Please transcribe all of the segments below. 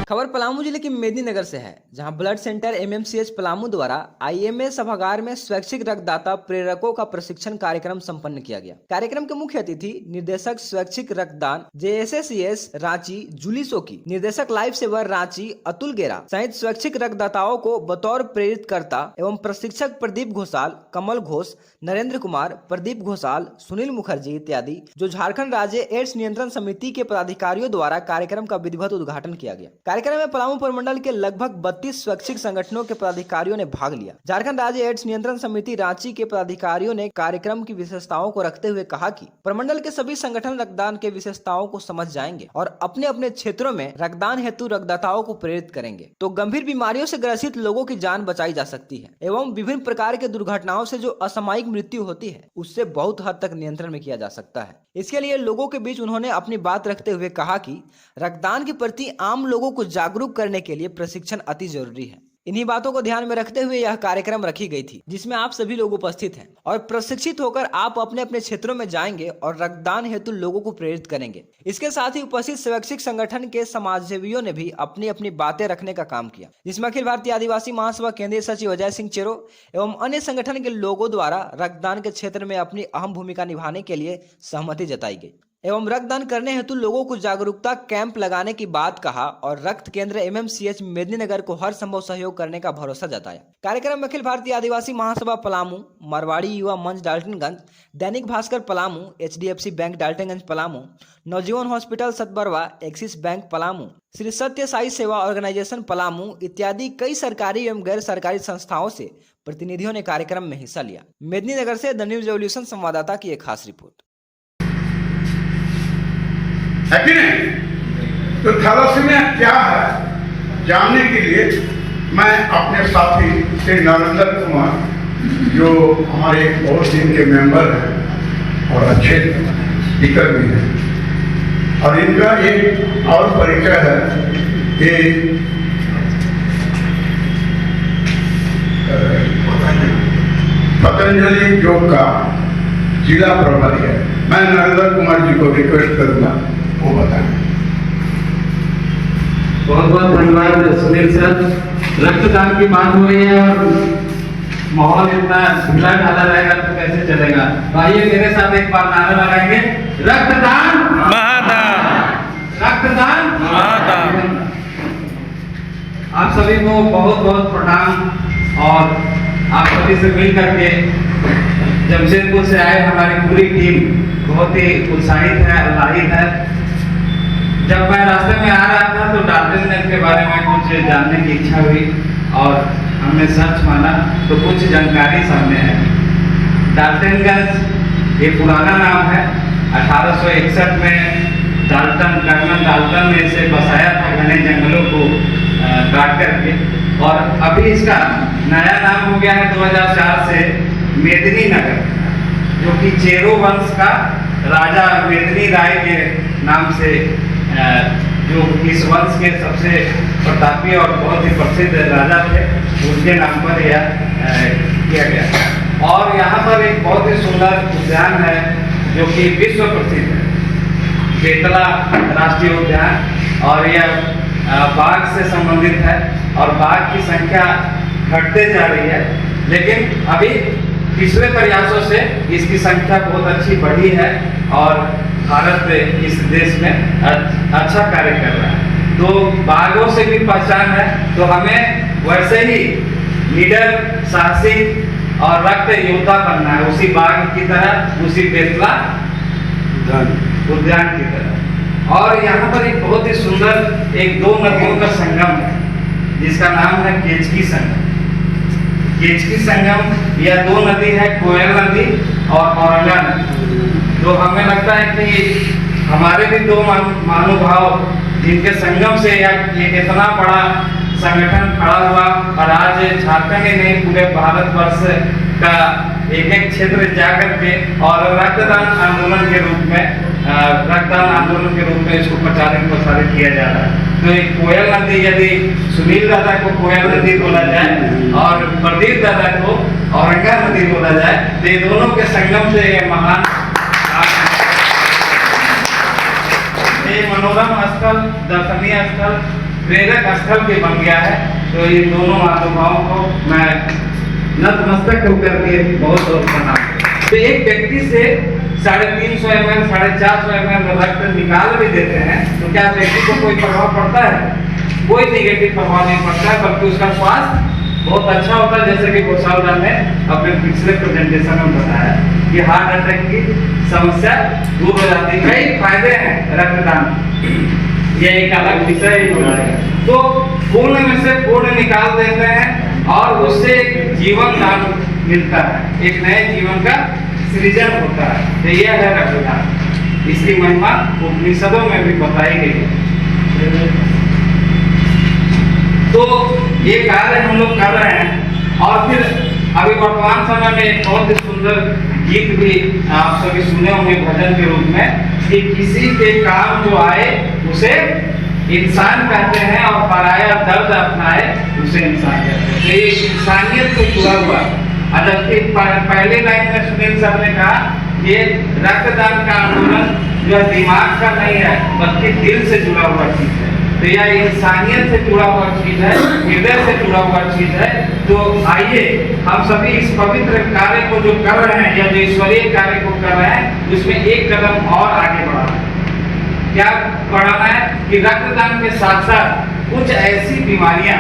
खबर पलामू जिले के मेदिनीनगर से है, जहां ब्लड सेंटर एमएमसीएच पलामू द्वारा आईएमए सभागार में स्वैच्छिक रक्तदाता प्रेरकों का प्रशिक्षण कार्यक्रम संपन्न किया गया। कार्यक्रम के मुख्य अतिथि निदेशक स्वैच्छिक रक्तदान जेएसएससीएस रांची जूली सोकी, निदेशक लाइफ सेवर रांची अतुल गेरा सहित स्वैच्छिक रक्तदाताओं को बतौर प्रेरित करता एवं प्रशिक्षक प्रदीप घोषाल, कमल घोष, नरेंद्र कुमार, प्रदीप घोषाल, सुनील मुखर्जी इत्यादि जो झारखंड राज्य एड्स नियंत्रण समिति के पदाधिकारियों द्वारा कार्यक्रम का विधिवत उद्घाटन किया गया। कार्यक्रम में पलामू प्रमंडल के लगभग 32 स्वैच्छिक संगठनों के पदाधिकारियों ने भाग लिया। झारखंड राज्य एड्स नियंत्रण समिति रांची के पदाधिकारियों ने कार्यक्रम की विशेषताओं को रखते हुए कहा कि प्रमंडल के सभी संगठन रक्तदान के विशेषताओं को समझ जाएंगे और अपने अपने क्षेत्रों में रक्तदान हेतु रक्तदाताओं को प्रेरित करेंगे तो गंभीर बीमारियों से ग्रसित लोगों की जान बचाई जा सकती है एवं विभिन्न प्रकार के दुर्घटनाओं से जो असामयिक मृत्यु होती है उससे बहुत हद तक नियंत्रण में किया जा सकता है। इसके लिए लोगों के बीच उन्होंने अपनी बात रखते हुए कहा कि रक्तदान के प्रति आम लोगों को जागरूक करने के लिए प्रशिक्षण अति जरूरी है। इन्हीं बातों को ध्यान में रखते हुए यह कार्यक्रम रखी गई थी, जिसमें आप सभी लोग उपस्थित हैं और प्रशिक्षित होकर आप अपने अपने क्षेत्रों में जाएंगे और रक्तदान हेतु लोगों को प्रेरित करेंगे। इसके साथ ही उपस्थित स्वैच्छिक संगठन के समाजसेवियों ने भी अपनी अपनी बातें रखने का काम किया, जिसमें अखिल भारतीय आदिवासी महासभा केंद्रीय सचिव अजय सिंह चेरो एवं अन्य संगठन के लोगों द्वारा रक्तदान के क्षेत्र में अपनी अहम भूमिका निभाने के लिए सहमति जताई गई एवं रक्तदान करने हेतु लोगों को जागरूकता कैंप लगाने की बात कहा और रक्त केंद्र एमएमसीएच मेदिनीनगर को हर संभव सहयोग करने का भरोसा जताया। कार्यक्रम में अखिल भारतीय आदिवासी महासभा पलामू, मारवाड़ी युवा Manch Daltonganj, Dainik Bhaskar Palamu, HDFC bank Daltonganj Palamu, Navjeevan hospital Satbarwa, axis bank Palamu, Shri Satya Sai सेवा ऑर्गेनाइजेशन पलामू इत्यादि कई सरकारी एवं गैर सरकारी संस्थाओं से प्रतिनिधियों ने कार्यक्रम में हिस्सा लिया। मेदिनीनगर से द न्यूज रेवोल्यूशन संवाददाता की एक खास रिपोर्ट। है कि नहीं? तो थैलेसीमिया क्या है जानने के लिए मैं अपने साथी श्री नरेंद्र कुमार, जो हमारे बहुत दिन के मेंबर हैं और अच्छे स्पीकर भी हैं, और इनका एक और परिचय है कि पतंजलि योग का जिला प्रभारी है। मैं नरेंद्र कुमार जी को रिक्वेस्ट करूंगा वो बताएं। बहुत बहुत धन्यवाद सुनील सर। रक्तदान की बात हो रही है और माहौल इतना ढीला ढाला रहेगा तो कैसे चलेगा। तो आइए मेरे साथ एक बार नारा लगाएंगे, रक्तदान महादान, रक्तदान महादान। आप सभी को बहुत बहुत प्रणाम। और आप सभी से मिल करके जमशेदपुर से आए हमारी पूरी टीम बहुत ही उत्साहित है, उल्लाहित है। जब मैं रास्ते में आ रहा था तो डाल्टनगंज के बारे में कुछ जानने की इच्छा हुई और हमने सर्च माना तो कुछ जानकारी सामने आई। डाल्टनगंज ये पुराना नाम है। 1861 में कर्नल डाल्टन ने इसे बसाया था घने जंगलों को काट करके, और अभी इसका नया नाम हो गया है 2004 से मेदिनीनगर, जो कि चेरो वंश का राजा मेदिनी राय के नाम से, जो इस वंश के सबसे प्रतापी और बहुत ही प्रसिद्ध राजा थे, उनके नाम पर यह किया गया। और यहाँ पर एक बहुत ही सुंदर उद्यान है जो कि विश्व प्रसिद्ध है, बेतला राष्ट्रीय उद्यान, और यह बाघ से संबंधित है और बाघ की संख्या घटते जा रही है, लेकिन अभी पिछले प्रयासों से इसकी संख्या बहुत अच्छी बढ़ी है और भारत इस देश में अच्छा कार्य कर रहा है। तो बाघों से भी पहचान है, तो हमें वैसे ही लीडर, साहसिक और रक्त योद्धा बनना है, उसी बाघ की तरह, उसी बेतला उद्यान की तरह। और यहाँ पर एक बहुत ही सुंदर एक दो नदियों का संगम है जिसका नाम है केचकी संगम। केचकी संगम यह दो नदी है, कोयल नदी और औरंगा नदी। तो हमें लगता है कि हमारे भी दो महानुभाव जिनके संगम से एक इतना बड़ा संगठन खड़ा हुआ और आज झारखंड ही नहीं पूरे भारतवर्ष का एक एक क्षेत्र जाकर के और रक्तदान आंदोलन के रूप में इसको प्रसारित किया जा रहा है। तो एक कोयल नदी, यदि सुनील दादा को कोयल नदी बोला जाए और प्रदीप दादा को औरंगा नदी बोला जाए, तो ये दोनों के संगम से ये महान मनोरम स्थल, दर्शनीय स्थल प्रेरक स्थल भी बन गया है। तो ये दोनों महानुभावों को मैं नतमस्तक होकर के बहुत बहुत प्रणाम। तो एक व्यक्ति से 350 ml 450 ml रक्त निकाल भी देते हैं तो क्या व्यक्ति को कोई प्रभाव पड़ता है? कोई निगेटिव प्रभाव नहीं पड़ता है, बल्कि उसका स्वास्थ्य बहुत अच्छा होता है। जैसे कि गोसाल ने अपने पिछले प्रेजेंटेशन में बताया कि हार्ट अटैक की समस्या दूर हो जाती है। कई फायदे हैं रक्तदान, ये एक अलग विषय है। तो पूर्ण में से पूर्ण निकाल देते हैं और उससे एक जीवन दान मिलता है, एक नए जीवन का सृजन होता है। तो यह है रक्तदान, इसकी महिमा उपनिषदों में भी बताई गई है। तो ये कार्य हम लोग कर रहे हैं। और फिर अभी वर्तमान समय में एक बहुत ही सुंदर गीत भी आप सभी सुने होंगे भजन के रूप में कि किसी के काम जो आए उसे इंसान कहते हैं और पराया दर्द अपनाए उसे इंसान कहते हैं। तो ये इंसानियत से जुड़ा हुआ। जबकि पहले लाइन में सुनील सर ने कहा ये रक्तदान का आंदोलन जो है दिमाग का नहीं है बल्कि दिल से जुड़ा हुआ चीज है। तो यह इंसानियत से जुड़ा हुआ चीज है, हृदय से जुड़ा हुआ चीज है। तो आइए हम सभी इस पवित्र कार्य को जो कर रहे हैं या जो ईश्वरीय कार्य को कर रहे हैं उसमें एक कदम और आगे बढ़ाना है। क्या बढ़ाना है कि रक्तदान के साथ साथ कुछ ऐसी बीमारियां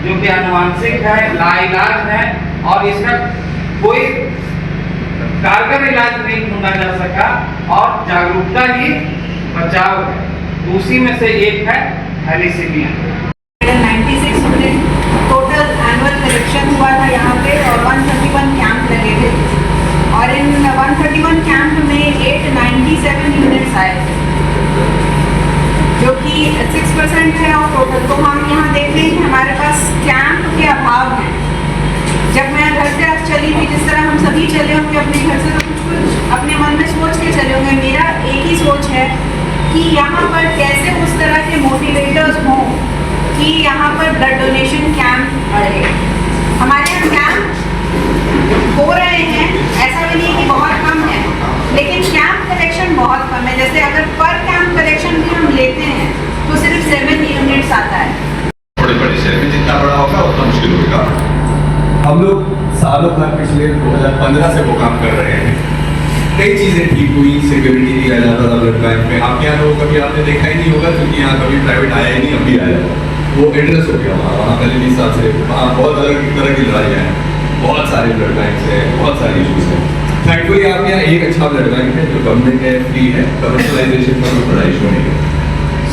जो कि आनुवांशिक है, लाइलाज है और इसका कोई कारगर इलाज नहीं ढूंढा जा सका और जागरूकता ही बचाव है। उसी में से एक है thalassemia. 96 unit total annual collection हुआ था यहाँ पे और 131 कैंप लगे थे और इन 131 कैंप में 897 यूनिट्स आए थे जो कि 6% है और टोटल। तो हम यहाँ देख रहे हैं कि हमारे पास कैंप के अभाव हैं। जब मैं घर से आज चली थी, जिस तरह हम सभी चले होंगे अपने घर से, तो कुछ अपने मन में सोच के चले होंगे। मेरा एक ही सोच है कि यहाँ पर कैसे उस तरह के मोटिवेटर्स हों कि यहाँ पर ब्लड डोनेशन कैंप बढ़े। हमारे यहाँ कैंप हो रहे हैं, ऐसा भी नहीं कि बहुत कम है, लेकिन कैंप कलेक्शन बहुत कम है। जैसे अगर पर कैंप कलेक्शन भी हम लेते हैं तो सिर्फ 7 यूनिट्स आता है। बड़े बड़े शहर में जितना बड़ा होगा उतना मुश्किल होगा। हम लोग सालों भर पिछले 2015 से वो काम कर रहे हैं। कई चीज़ें ठीक हुई, सिक्योरिटी दिया जाता था ब्लड बैंक में। आपके यहाँ लोग कभी आपने देखा ही नहीं होगा क्योंकि यहाँ कभी प्राइवेट आया ही नहीं, अभी आया। वो एड्रेस हो गया वहाँ पहले 20 साल से। वहाँ बहुत अलग तरह की लड़ाइयाँ हैं, बहुत सारे ब्लड बैंक हैं, बहुत सारे इशूज़ हैं। थैंकफुली आपके यहाँ एक अच्छा ब्लड बैंक है जो गवर्नमेंट है, फ्री है, कमर्शलाइजेशन का कोई बड़ा इशू नहीं है।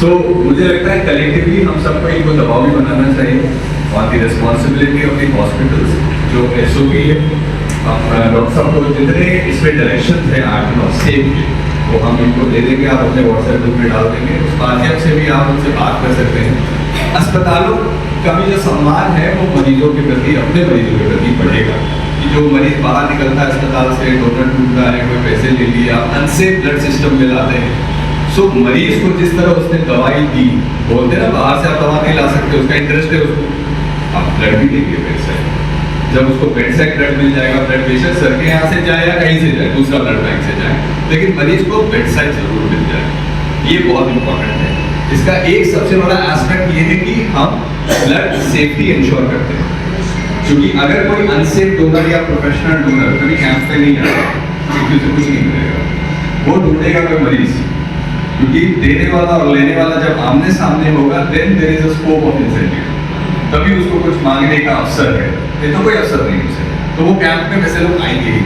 सो मुझे लगता है कलेक्टिवली हम सबको इनको दबाव भी बनाना चाहिए और दी रिस्पॉन्सिबिलिटी ऑफ द हॉस्पिटल्स जो SOP है, डॉक्टर साहब को जितने इसमें डायरेक्शन है 8-9 सेम के वो हम इनको दे देंगे, आप अपने WhatsApp ग्रुप में डाल देंगे। उस माध्यम से भी आप उनसे बात कर सकते हैं। अस्पतालों का भी जो सम्मान है वो मरीजों के प्रति, अपने मरीजों के प्रति बढ़ेगा कि जो मरीज बाहर निकलता है अस्पताल से, डोनर ढूंढता है, कोई पैसे ले लिया, अनसेफ ब्लड सिस्टम में लाते हैं। सो मरीज को जिस तरह उसने दवाई दी, बोलते हैं ना बाहर से आप दवा नहीं ला सकते, उसका इंटरेस्ट है, उसको आप ब्लड भी देंगे बेड साइड। जब उसको बेड साइड ब्लड मिल जाएगा, ब्लड प्रेशर सर के यहाँ से जाए या कहीं से जाए, दूसरा ब्लड बैंक से जाए, लेकिन मरीज को बेड साइड जरूर मिल जाए। ये बहुत इंपॉर्टेंट है। इसका एक सबसे बड़ा एस्पेक्ट ये है कि हम ब्लड सेफ्टी इंश्योर करते हैं, क्योंकि अगर कोई अनसेफ डोनर या प्रोफेशनल डोनर कभी कैंप पे नहीं आएगा, क्योंकि उसे कुछ नहीं मिलेगा, वो ढूंढेगा कोई मरीज, क्योंकि देने वाला और लेने वाला जब आमने सामने होगा then there is a scope of incentive, तभी उसको कुछ मांगने का अवसर है। ये तो कोई अवसर नहीं उसे, तो वो कैंप में वैसे लोग आएंगे ही,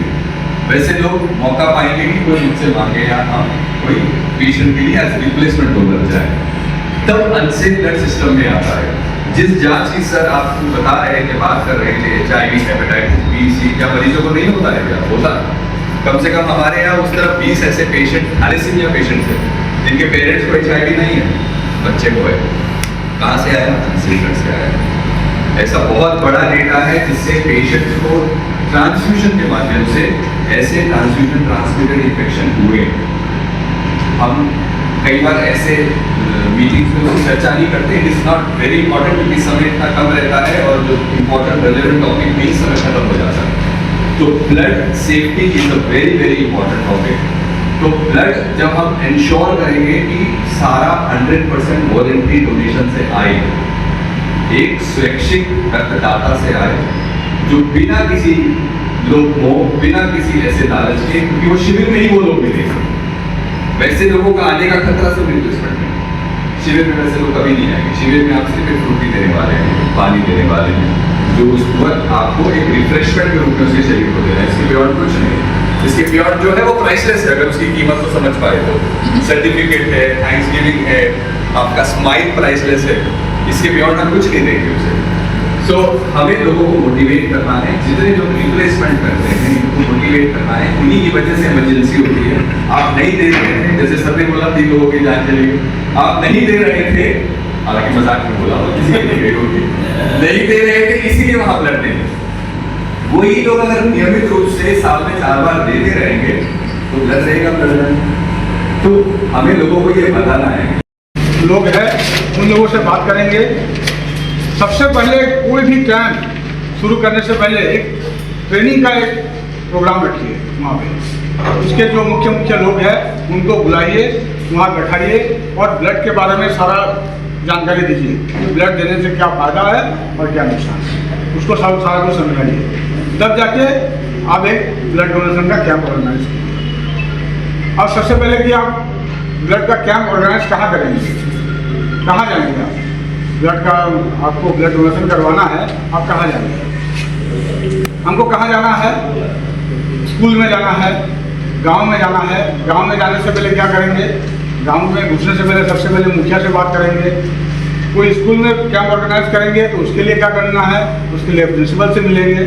वैसे लोग मौका पाएंगे कि कोई मुझसे मांगे या हम कोई पेशेंट के लिए एज रिप्लेसमेंट डोनर जाए, तब अनसेफ ब्लड सिस्टम में आता है। जिस जांच की सर आप बता रहे थे, बात कर रहे थे, HIV, हेपेटाइटिस B, C, क्या मरीजों को नहीं होता है? क्या होता? कम से कम हमारे यहाँ उस तरफ 20 ऐसे पेशेंट, थैलेसीमिया पेशेंट थे जिनके पेरेंट्स को HIV नहीं है, बच्चे को है। कहाँ से आया? अनसेफ ब्लड से आया। ऐसा बहुत बड़ा डेटा है जिससे पेशेंट को ट्रांसफ्यूजन के माध्यम से ऐसे ट्रांसफ्यूजन ट्रांसमिटेड इन्फेक्शन हुए। हम कई बार ऐसे मीटिंग्स में उसकी चर्चा नहीं करते, it is not very important क्योंकि समय इतना कम रहता है और जो इंपॉर्टेंट रेलेवेंट टॉपिक नहीं समय खत्म हो जाता है। तो blood safety is a very very important topic. तो ब्लड जब हम इंश्योर करेंगे कि सारा 100% वॉलंटरी डोनेशन से आए, एक स्वैच्छिक रक्तदाता से आए जो बिना किसी लोग मोह, बिना किसी ऐसे लालच के, क्योंकि वो शिविर में ही वो लोग मिलेंगे। वैसे लोगों का आने का खतरा सब रिप्लेसमेंट में, शिविर में वैसे लोग कभी नहीं आएंगे। शिविर में आप सिर्फ फ्रूटी देने वाले हैं, पानी देने वाले हैं, जो उस वक्त आपको एक रिफ्रेशमेंट के रूप में उसके शरीर को देना है। इसके बियॉन्ड कुछ नहीं है। इसके बियॉन्ड जो है वो प्राइसलेस है, अगर उसकी कीमत को समझ पाए तो। सर्टिफिकेट है, थैंक्स गिविंग है, आपका स्माइल प्राइसलेस है, इसके बियॉन्ड हम कुछ नहीं देंगे उसे। सो हमें लोगों को मोटिवेट करना है, जितने लोग रिप्लेसमेंट करते हैं उनको मोटिवेट करना है। उन्हीं की वजह से इमरजेंसी होती है। आप नहीं दे रहे थे, जैसे सर ने बोला 3 लोगों की जान चली गई, आप नहीं दे रहे थे, हालांकि मजाक में बोला, किसी की नहीं गई होगी, नहीं दे रहे थे इसीलिए वहां ब्लड देंगे। वही लोग अगर नियमित रूप से साल में 4 बार देते रहेंगे तो ब्लड रहेगा, ब्लड। तो हमें लोगों को ये बताना है। लोग हैं उन लोगों से बात करेंगे। सबसे पहले कोई भी कैंप शुरू करने से पहले एक ट्रेनिंग का एक प्रोग्राम रखिए वहाँ पे। उसके जो मुख्य लोग हैं उनको बुलाइए, वहाँ बैठाइए और ब्लड के बारे में सारा जानकारी दीजिए। ब्लड देने से क्या फ़ायदा है और क्या नुकसान है, उसको सारा कुछ समझाइए। तब जाके आप एक ब्लड डोनेशन का कैंप ऑर्गेनाइज कीजिए। अब सबसे पहले कि आप ब्लड का कैंप ऑर्गेनाइज कहाँ करेंगे, कहाँ जाएंगे आप? ब्लड का आपको ब्लड डोनेशन करवाना है, आप कहाँ जाएंगे? हमको कहाँ जाना है? स्कूल में जाना है, गांव में जाना है। गांव में जाने से पहले क्या करेंगे? गांव में घुसने से पहले सबसे पहले मुखिया से बात करेंगे। कोई स्कूल में कैंप ऑर्गेनाइज करेंगे तो उसके लिए क्या करना है? उसके लिए प्रिंसिपल से मिलेंगे।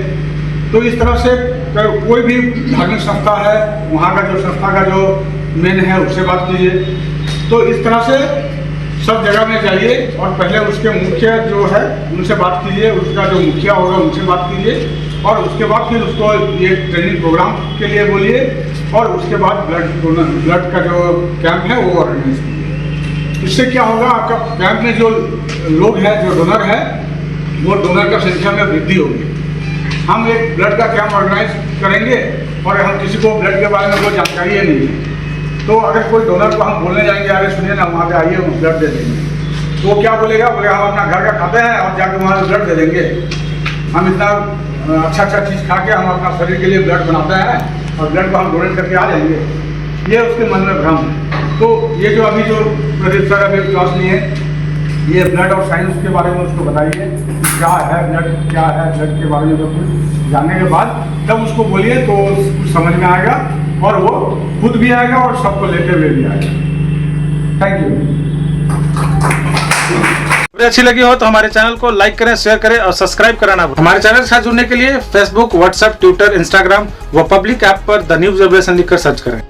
तो इस तरह से कोई भी धार्मिक संस्था है, वहाँ का जो संस्था का जो मेन है उससे बात कीजिए। तो इस तरह से सब जगह में जाइए और पहले उसके मुखिया जो है उनसे बात कीजिए, उसका जो मुखिया होगा उनसे बात कीजिए और उसके बाद फिर उसको ये ट्रेनिंग प्रोग्राम के लिए बोलिए और उसके बाद ब्लड का जो कैंप है वो ऑर्गेनाइज कीजिए। इससे क्या होगा, आपका कैंप में जो लोग हैं, जो डोनर है, वो डोनर का संख्या में वृद्धि होगी। हम एक ब्लड का कैंप ऑर्गेनाइज करेंगे और हम किसी को ब्लड के बारे में कोई जानकारी ही नहीं है, तो अगर कोई डोनर को हम बोलने जाएंगे, अरे सुनिए ना वहाँ पे आइए ब्लड दे देंगे, तो वो क्या बोलेगा? बोलेगा हम अपना घर का खाते हैं और जाके वहाँ ब्लड दे देंगे। हम इतना अच्छा चीज़ खा के हम अपना शरीर के लिए ब्लड बनाते हैं और ब्लड को हम डोनेट करके आ जाएंगे, ये उसके मन में भ्रम है। तो ये जो अभी जो प्रदीप सर अभी क्लास लिए हैं, ये ब्लड और साइंस के बारे में उसको बताइए, क्या है ब्लड, क्या है ब्लड के बारे में जो कुछ जानने के बाद तब उसको बोलिए तो कुछ समझ में आएगा और वो खुद भी आएगा और सबको लेते हुए भी आएगा। Thank you. वीडियो अच्छी लगी हो तो हमारे चैनल को लाइक करें, शेयर करें और सब्सक्राइब कराना भूलें। हमारे चैनल के साथ जुड़ने के लिए फेसबुक, व्हाट्सएप, ट्विटर, इंस्टाग्राम व पब्लिक ऐप पर द न्यूज़ रिवोल्यूशन लिखकर सर्च करें।